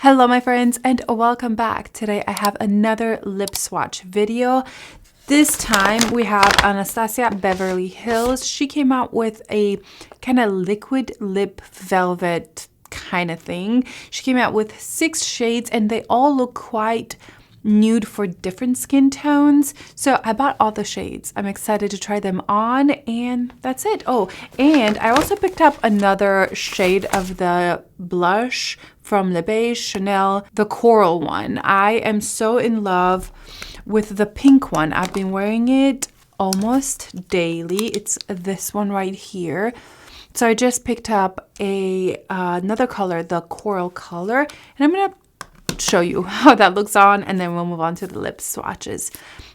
Hello my friends and welcome back. Today I have another lip swatch video. This time we have Anastasia Beverly Hills. She came out with a kind of liquid lip velvet kind of thing. She came out with 6 shades and they all look quite nude for different skin tones. So I bought all the shades. I'm excited to try them on and that's it. Oh, and I also picked up another shade of the blush from Beiges Chanel, the Coral one. I am so in love with the pink one. I've been wearing it almost daily. It's this one right here. So I just picked up another color, the Coral color, and I'm gonna show you how that looks on and then we'll move on to the lip swatches.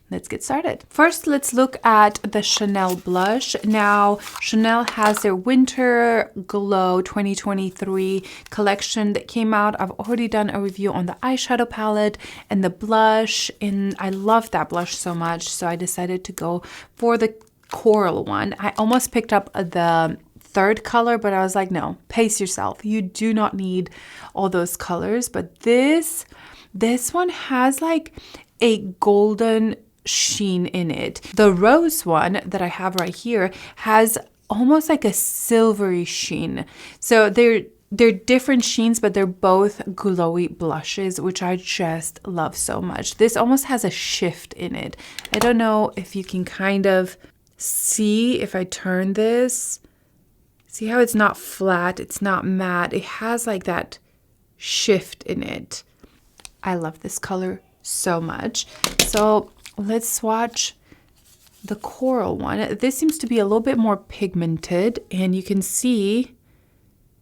Let's get started. First, let's look at the Chanel blush. Now, Chanel has their Winter Glow 2023 collection that came out. I've already done a review on the eyeshadow palette and the blush, and I love that blush so much, so I decided to go for the Coral one. I almost picked up the third color, but I was like, no, pace yourself. You do not need all those colors. But this one has like a golden sheen in it. The rose one that I have right here has almost like a silvery sheen. So they're different sheens, but they're both glowy blushes, which I just love so much. This almost has a shift in it. I don't know if you can kind of see if I turn this. See how it's not flat, it's not matte. It has like that shift in it. I love this color so much. So let's swatch the Coral one. This seems to be a little bit more pigmented and you can see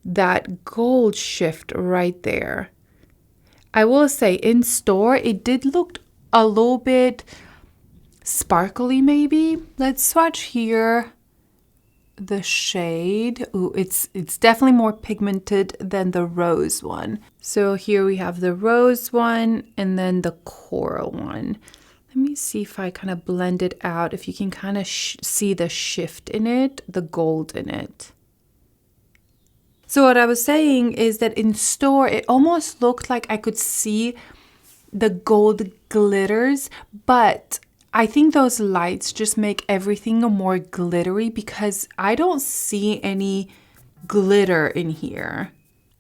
that gold shift right there. I will say in store, it did look a little bit sparkly maybe. Let's swatch here. The shade. Ooh, it's definitely more pigmented than the rose one. So here we have the rose one and then the Coral one. Let me see if I kind of blend it out, if you can kind of see the shift in it, the gold in it. So what I was saying is that in store, it almost looked like I could see the gold glitters, but I think those lights just make everything more glittery because I don't see any glitter in here.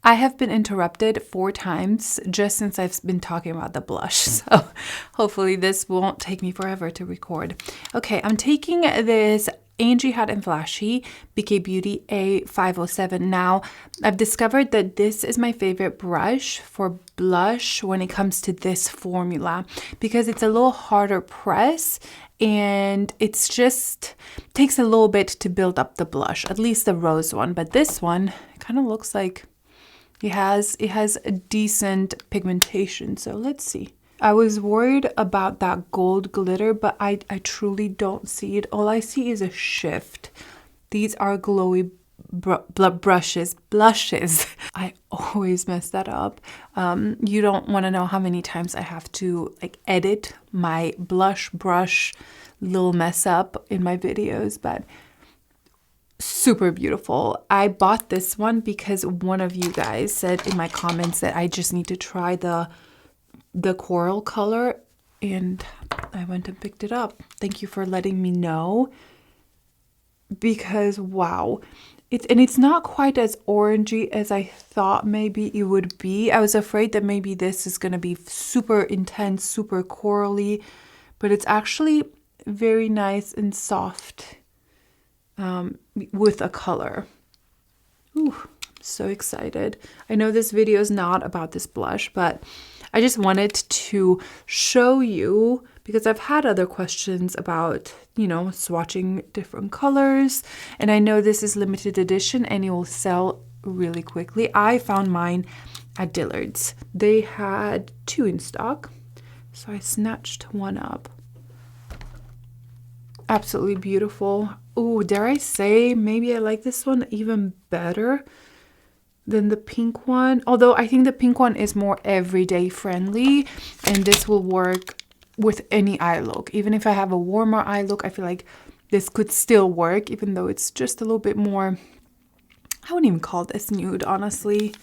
I have been interrupted 4 times just since I've been talking about the blush, so hopefully this won't take me forever to record. Okay, I'm taking this Angie Hot and Flashy BK Beauty A507. Now, I've discovered that this is my favorite brush for blush when it comes to this formula because it's a little harder press and it's just takes a little bit to build up the blush, at least the rose one. But this one kind of looks like it has a decent pigmentation. So let's see. I was worried about that gold glitter, but I truly don't see it. All I see is a shift. These are glowy blushes. I always mess that up. You don't want to know how many times I have to like edit my blush brush little mess up in my videos, but super beautiful. I bought this one because one of you guys said in my comments that I just need to try the Coral color, and I went and picked it up. Thank you for letting me know because wow, it's not quite as orangey as I thought maybe it would be. I was afraid that maybe this is going to be super intense, super corally, but it's actually very nice and soft with a color. Ooh, so excited. I know this video is not about this blush, but I just wanted to show you because I've had other questions about, you know, swatching different colors. And I know this is limited edition and it will sell really quickly. I found mine at Dillard's. They had 2 in stock, so I snatched one up. Absolutely beautiful. Oh, dare I say, maybe I like this one even better than the pink one, although I think the pink one is more everyday friendly and this will work with any eye look. Even if I have a warmer eye look, I feel like this could still work, even though it's just a little bit more, I wouldn't even call this nude, honestly.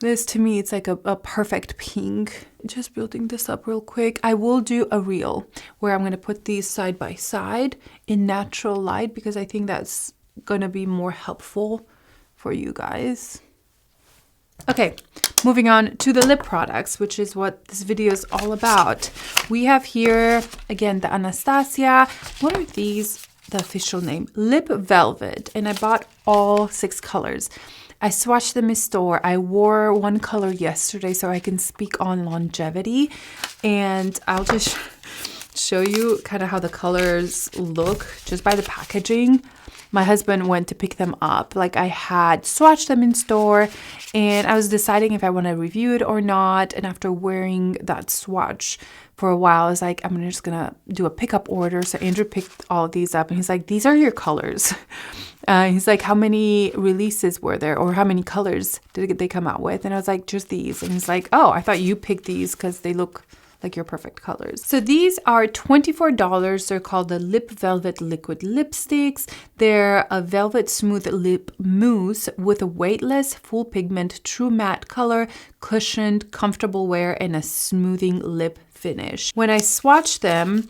This to me, it's like a perfect pink. Just building this up real quick. I will do a reel where I'm going to put these side by side in natural light because I think that's going to be more helpful for you guys. Okay, moving on to the lip products, which is what this video is all about. We have here, again, the Anastasia. What are these? The official name, Lip Velvet. And I bought all 6 colors. I swatched them in store. I wore one color yesterday so I can speak on longevity. And I'll just show you kind of how the colors look just by the packaging. My husband went to pick them up. Like, I had swatched them in store and I was deciding if I want to review it or not. And after wearing that swatch for a while, I was like, I'm just going to do a pickup order. So Andrew picked all of these up and he's like, these are your colors. He's like, how many releases were there or how many colors did they come out with? And I was like, just these. And he's like, oh, I thought you picked these because they look like your perfect colors. So these are $24. They're called the Lip Velvet Liquid Lipsticks. They're a velvet smooth lip mousse with a weightless, full pigment, true matte color, cushioned, comfortable wear, and a smoothing lip finish. When I swatched them,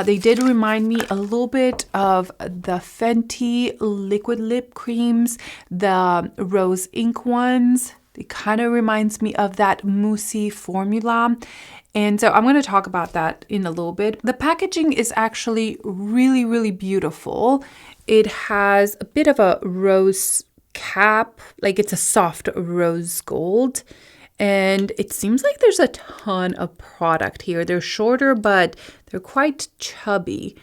they did remind me a little bit of the Fenty liquid lip creams, the rose ink ones. It kind of reminds me of that moussey formula. And so I'm going to talk about that in a little bit. The packaging is actually really, really beautiful. It has a bit of a rose cap, like it's a soft rose gold. And it seems like there's a ton of product here. They're shorter, but they're quite chubby.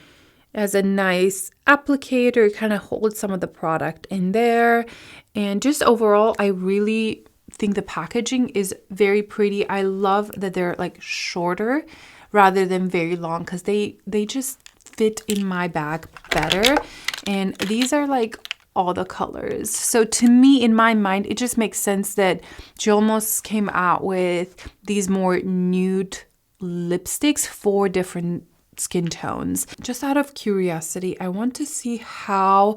It has a nice applicator. It kind of holds some of the product in there. And just overall, I really think the packaging is very pretty. I love that they're like shorter rather than very long because they just fit in my bag better. And these are like all the colors. So to me, in my mind, it just makes sense that she almost came out with these more nude lipsticks for different skin tones. Just out of curiosity, I want to see how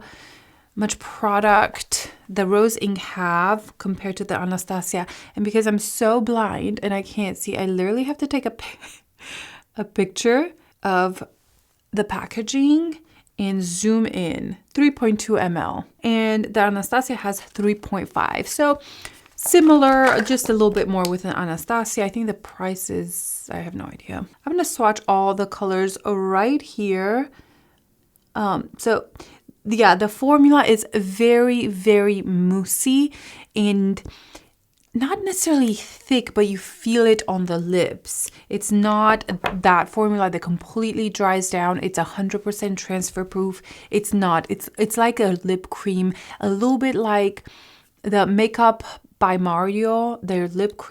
much product the rose ink have compared to the Anastasia. And because I'm so blind and I can't see, I literally have to take a picture of the packaging and zoom in. 3.2 ml. And the Anastasia has 3.5. So similar, just a little bit more with an Anastasia. I think the price is, I have no idea. I'm going to swatch all the colors right here. Yeah, the formula is very, very moussey and not necessarily thick, but you feel it on the lips. It's not that formula that completely dries down. It's 100% transfer proof. It's not. It's like a lip cream, a little bit like the Makeup by Mario,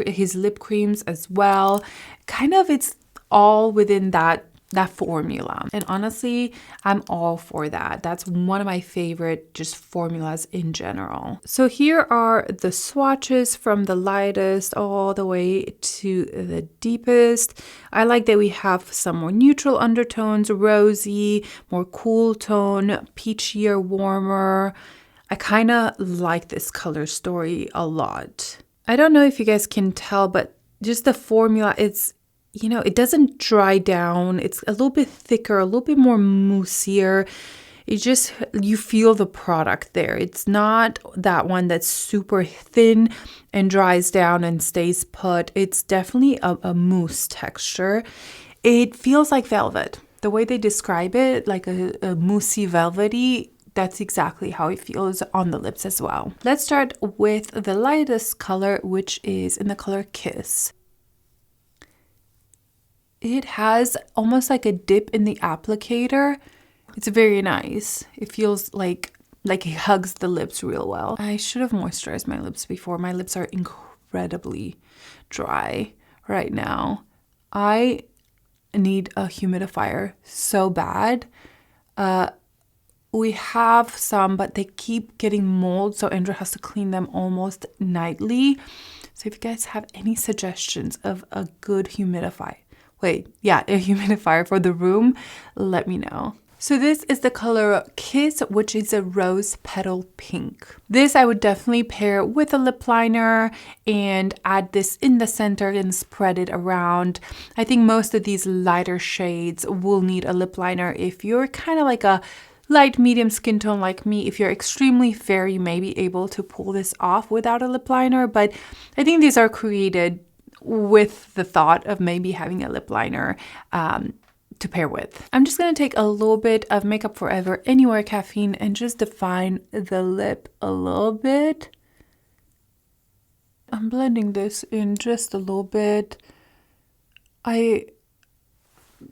his lip creams as well. Kind of, it's all within that formula. And honestly, I'm all for that. That's one of my favorite just formulas in general. So here are the swatches from the lightest all the way to the deepest. I like that we have some more neutral undertones, rosy, more cool tone, peachier, warmer. I kind of like this color story a lot. I don't know if you guys can tell, but just the formula, it doesn't dry down. It's a little bit thicker, a little bit more moussier. You feel the product there. It's not that one that's super thin and dries down and stays put. It's definitely a mousse texture. It feels like velvet. The way they describe it, like a moussey velvety, that's exactly how it feels on the lips as well. Let's start with the lightest color, which is in the color Kiss. It has almost like a dip in the applicator. It's very nice. It feels like it hugs the lips real well. I should have moisturized my lips before. My lips are incredibly dry right now. I need a humidifier so bad. We have some, but they keep getting mold, so Andrew has to clean them almost nightly. So if you guys have any suggestions of a good humidifier, a humidifier for the room, let me know. So this is the color Kiss, which is a rose petal pink. This I would definitely pair with a lip liner and add this in the center and spread it around. I think most of these lighter shades will need a lip liner. If you're kind of like a light medium skin tone like me, if you're extremely fair, you may be able to pull this off without a lip liner, but I think these are created with the thought of maybe having a lip liner to pair with. I'm just going to take a little bit of Makeup Forever Anywhere Caffeine and just define the lip a little bit. I'm blending this in just a little bit. I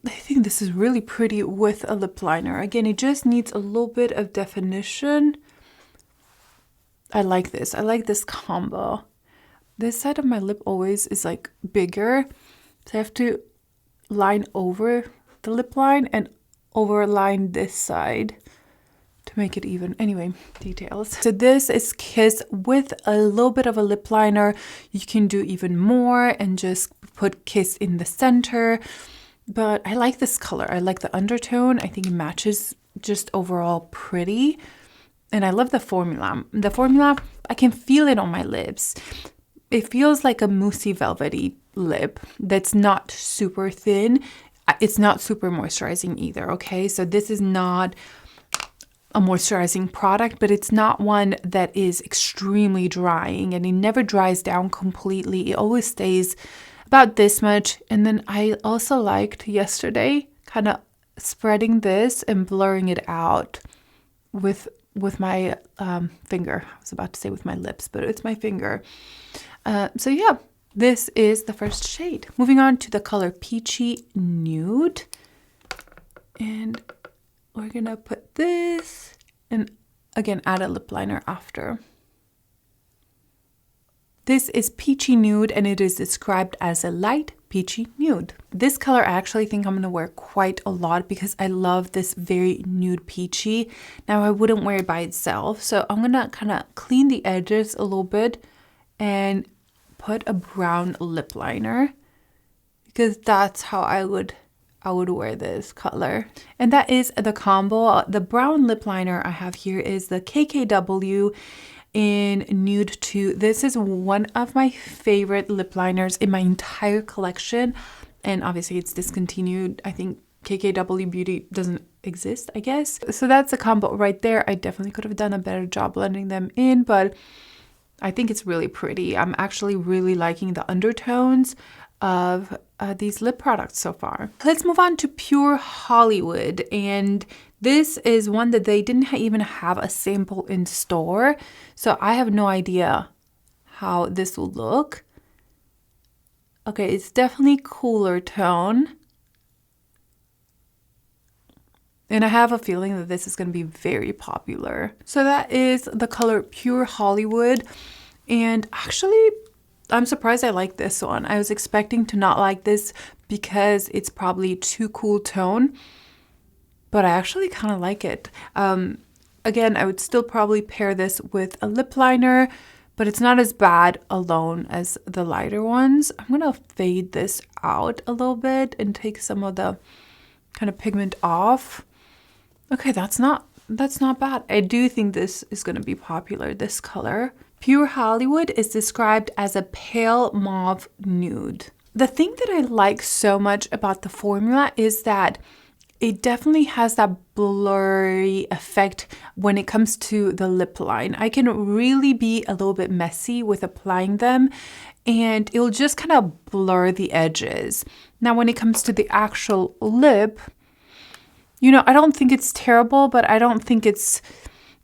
think this is really pretty with a lip liner. Again, it just needs a little bit of definition. I like this. I like this combo. This side of my lip always is like bigger, so I have to line over the lip line and overline this side to make it even. Anyway, details. So this is Kiss with a little bit of a lip liner. You can do even more and just put Kiss in the center. But I like this color. I like the undertone. I think it matches just overall pretty. And I love the formula. The formula, I can feel it on my lips. It feels like a moussey velvety lip that's not super thin. It's not super moisturizing either, okay? So this is not a moisturizing product, but it's not one that is extremely drying, and it never dries down completely. It always stays about this much. And then I also liked yesterday kind of spreading this and blurring it out with my finger. I was about to say with my lips, but it's my finger. So yeah, this is the first shade. Moving on to the color Peachy Nude. And we're gonna put this and again add a lip liner after. This is Peachy Nude and it is described as a light peachy nude. This color I actually think I'm gonna wear quite a lot because I love this very nude peachy. Now I wouldn't wear it by itself, so I'm gonna kind of clean the edges a little bit and put a brown lip liner because that's how I would wear this color. And that is the combo. The brown lip liner I have here is the KKW in Nude 2. This is one of my favorite lip liners in my entire collection, and obviously it's discontinued. I think KKW Beauty doesn't exist, I guess. So that's a combo right there. I definitely could have done a better job blending them in, but I think it's really pretty. I'm actually really liking the undertones of these lip products so far. Let's move on to Pure Hollywood, and this is one that they didn't even have a sample in store, so I have no idea how this will look. Okay, it's definitely cooler tone, and I have a feeling that this is going to be very popular. So that is the color Pure Hollywood, and actually I'm surprised I like this one. I was expecting to not like this because it's probably too cool tone, but I actually kind of like it. Again, I would still probably pair this with a lip liner, but it's not as bad alone as the lighter ones. I'm gonna fade this out a little bit and take some of the kind of pigment off. Okay, that's not bad. I do think this is gonna be popular, this color. Pure Hollywood is described as a pale mauve nude. The thing that I like so much about the formula is that it definitely has that blurry effect when it comes to the lip line. I can really be a little bit messy with applying them, and it'll just kind of blur the edges. Now, when it comes to the actual lip, you know, I don't think it's terrible, but I don't think it's,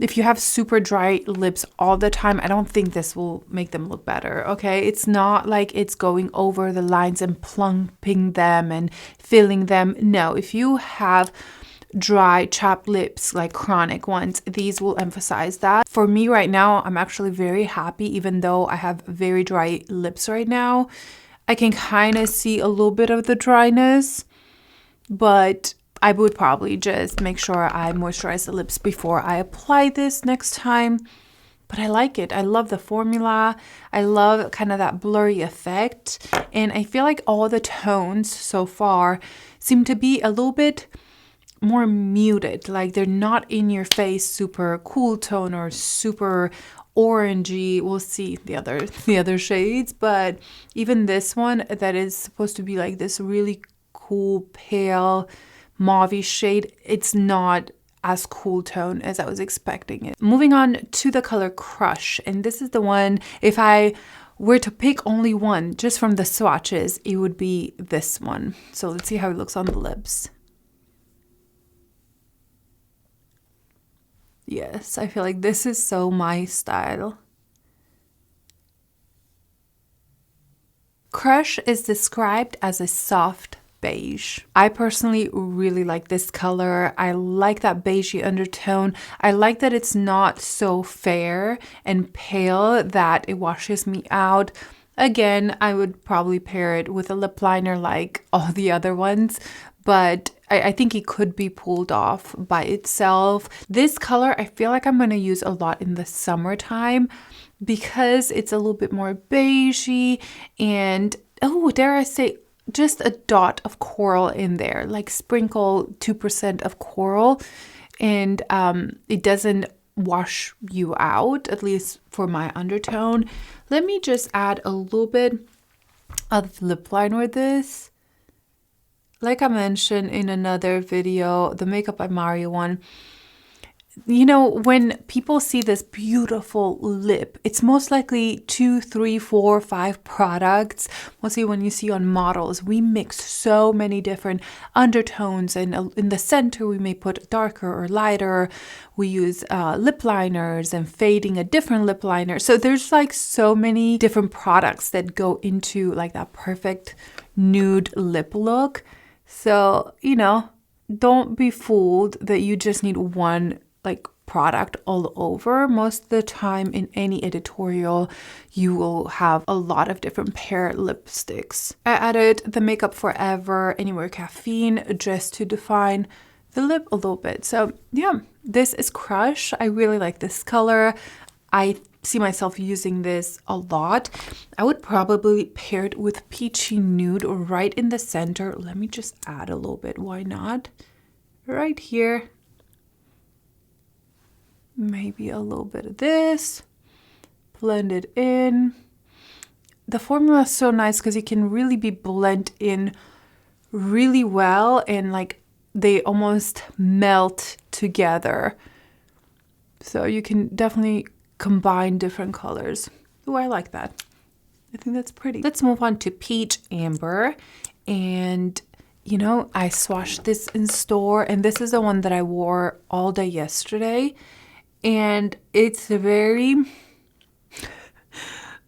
if you have super dry lips all the time, I don't think this will make them look better, okay? It's not like it's going over the lines and plumping them and filling them. No, if you have dry, chapped lips, like chronic ones, these will emphasize that. For me right now, I'm actually very happy, even though I have very dry lips right now. I can kind of see a little bit of the dryness, but I would probably just make sure I moisturize the lips before I apply this next time. But I like it. I love the formula. I love kind of that blurry effect. And I feel like all the tones so far seem to be a little bit more muted, like they're not in your face super cool tone or super orangey. We'll see the other shades, but even this one that is supposed to be like this really cool pale mauve shade, it's not as cool tone as I was expecting it. Moving on to the color Crush, and this is the one, if I were to pick only one just from the swatches, it would be this one. So let's see how it looks on the lips. Yes, I feel like this is so my style. Crush is described as a soft beige. I personally really like this color. I like that beigey undertone. I like that it's not so fair and pale that it washes me out. Again, I would probably pair it with a lip liner like all the other ones, but I think it could be pulled off by itself. This color, I feel like I'm going to use a lot in the summertime because it's a little bit more beigey and, oh, dare I say, just a dot of coral in there, like sprinkle 2% of coral, and it doesn't wash you out, at least for my undertone. Let me just add a little bit of lip liner with this. Like I mentioned in another video, the Makeup by Mario one, you know, when people see this beautiful lip, it's most likely 2, 3, 4, 5 products. Mostly when you see on models, we mix so many different undertones, and in the center we may put darker or lighter. We use lip liners and fading a different lip liner. So there's like so many different products that go into like that perfect nude lip look. So, you know, don't be fooled that you just need one like product all over. Most of the time in any editorial, you will have a lot of different paired lipsticks. I added the Makeup Forever Anywhere Caffeine just to define the lip a little bit. So yeah, this is Crush. I really like this color. I see myself using this a lot. I would probably pair it with Peachy Nude right in the center. Let me just add a little bit. Why not? Right here. Maybe a little bit of this. Blend it in. The formula is so nice because it can really be blended in really well, and like they almost melt together. So you can definitely combine different colors. Oh, I like that. I think that's pretty. Let's move on to Peach Amber. And you know, I swatched this in store, and this is the one that I wore all day yesterday. And it's very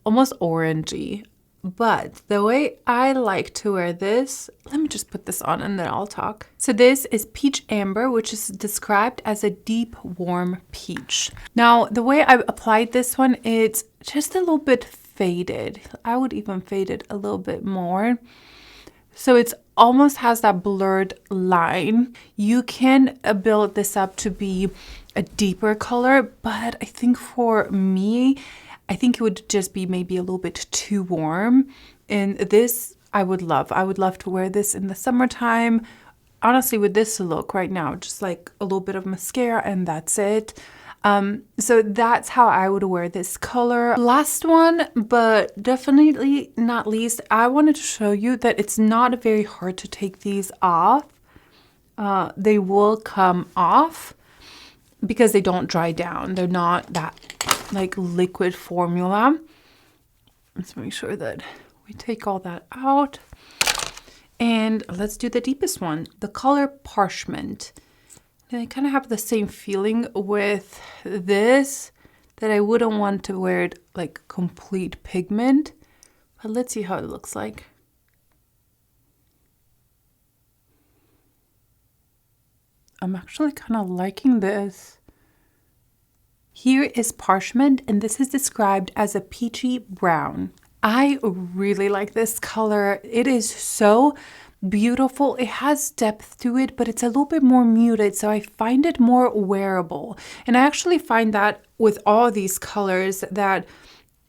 almost orangey. But the way I like to wear this, let me just put this on and then I'll talk. So this is Peach Amber, which is described as a deep, warm peach. Now, the way I applied this one, it's just a little bit faded. I would even fade it a little bit more. So it's almost has that blurred line. You can build this up to be a deeper color, but I think for me, I think it would just be maybe a little bit too warm. And this I would love. I would love to wear this in the summertime. Honestly, with this look right now, just like a little bit of mascara and that's it. So that's how I would wear this color. Last one, but definitely not least, I wanted to show you that it's not very hard to take these off. They will come off because they don't dry down. They're not that like liquid formula. Let's make sure that we take all that out. And let's do the deepest one, the color Parchment. And I kind of have the same feeling with this, that I wouldn't want to wear it like complete pigment. But let's see how it looks like. I'm actually kind of liking this. Here is Parchment, and this is described as a peachy brown. I really like this color. It is so beautiful. It has depth to it, but it's a little bit more muted, so I find it more wearable. And I actually find that with all these colors, that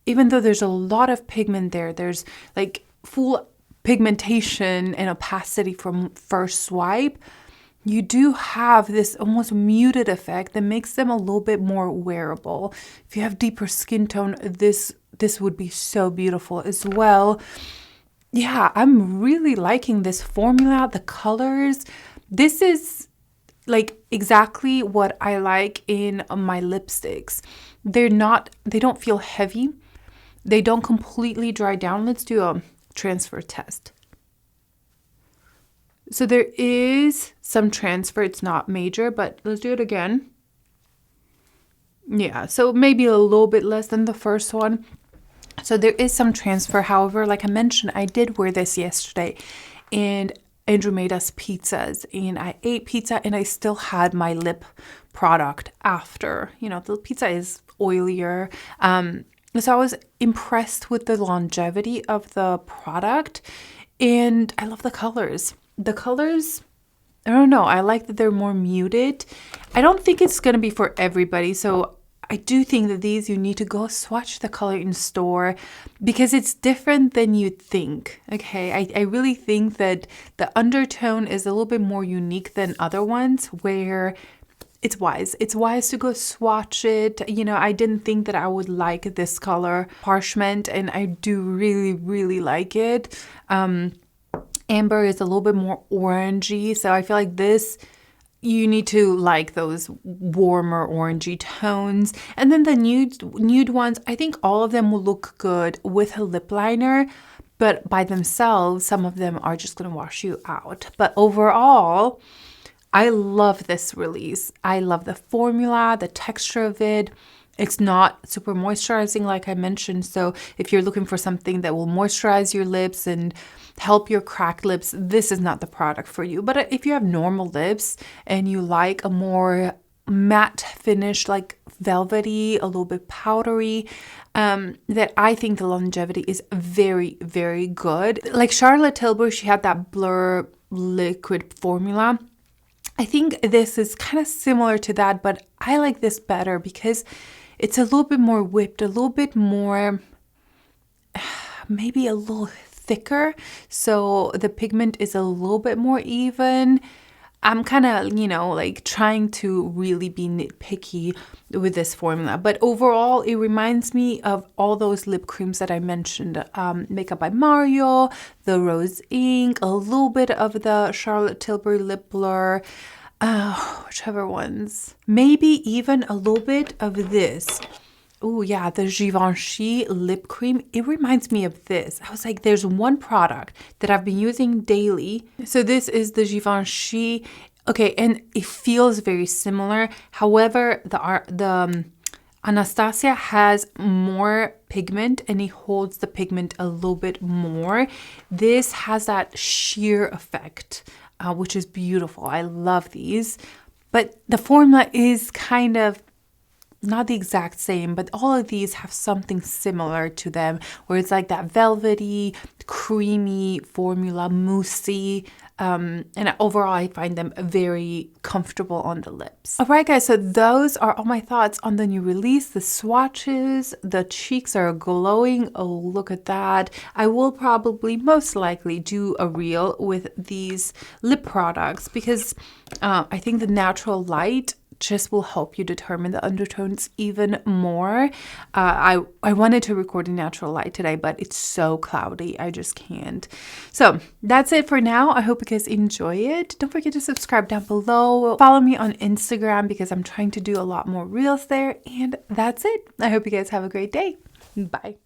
even though there's a lot of pigment there, there's like full pigmentation and opacity from first swipe, you do have this almost muted effect that makes them a little bit more wearable. If you have deeper skin tone, this would be so beautiful as well. Yeah, I'm really liking this formula, the colors. This is like exactly what I like in my lipsticks. They don't feel heavy. They don't completely dry down. Let's do a transfer test. So there is some transfer. It's not major, but let's do it again. Yeah, so maybe a little bit less than the first one. So there is some transfer. However, like I mentioned, I did wear this yesterday and Andrew made us pizzas and I ate pizza and I still had my lip product after. You know, the pizza is oilier. So I was impressed with the longevity of the product and I love the colors. The colors, I don't know, I like that they're more muted. I don't think it's going to be for everybody. So I do think that these, you need to go swatch the color in store because it's different than you'd think. Okay, I really think that the undertone is a little bit more unique than other ones where it's wise. It's wise to go swatch it. You know, I didn't think that I would like this color, Parchment, and I do really, really like it. Amber is a little bit more orangey, so I feel like this, you need to like those warmer orangey tones. And then the nude ones, I think all of them will look good with a lip liner, but by themselves, some of them are just going to wash you out. But overall, I love this release. I love the formula, the texture of it. It's not super moisturizing like I mentioned. So if you're looking for something that will moisturize your lips and help your cracked lips, this is not the product for you. But if you have normal lips and you like a more matte finish, like velvety, a little bit powdery, that I think the longevity is very, very good. Like Charlotte Tilbury, she had that Blur liquid formula. I think this is kind of similar to that, but I like this better because it's a little bit more whipped, a little bit more, maybe a little thicker. So the pigment is a little bit more even. I'm kind of, you know, like trying to really be nitpicky with this formula. But overall, it reminds me of all those lip creams that I mentioned. Makeup by Mario, the Rose Ink, a little bit of the Charlotte Tilbury Lip Blur. Whichever ones. Maybe even a little bit of this. Oh yeah, the Givenchy lip cream. It reminds me of this. I was like, there's one product that I've been using daily. So this is the Givenchy. Okay, and it feels very similar. However, the Anastasia has more pigment and it holds the pigment a little bit more. This has that sheer effect. Which is beautiful. I love these. But the formula is kind of not the exact same, but all of these have something similar to them where it's like that velvety, creamy formula, moussey. And overall, I find them very comfortable on the lips. All right, guys, so those are all my thoughts on the new release, the swatches. The cheeks are glowing. Oh, look at that. I will probably most likely do a reel with these lip products because I think the natural light just will help you determine the undertones even more. I wanted to record in natural light today, but it's so cloudy. I just can't. So that's it for now. I hope you guys enjoy it. Don't forget to subscribe down below. Follow me on Instagram because I'm trying to do a lot more reels there. And that's it. I hope you guys have a great day. Bye.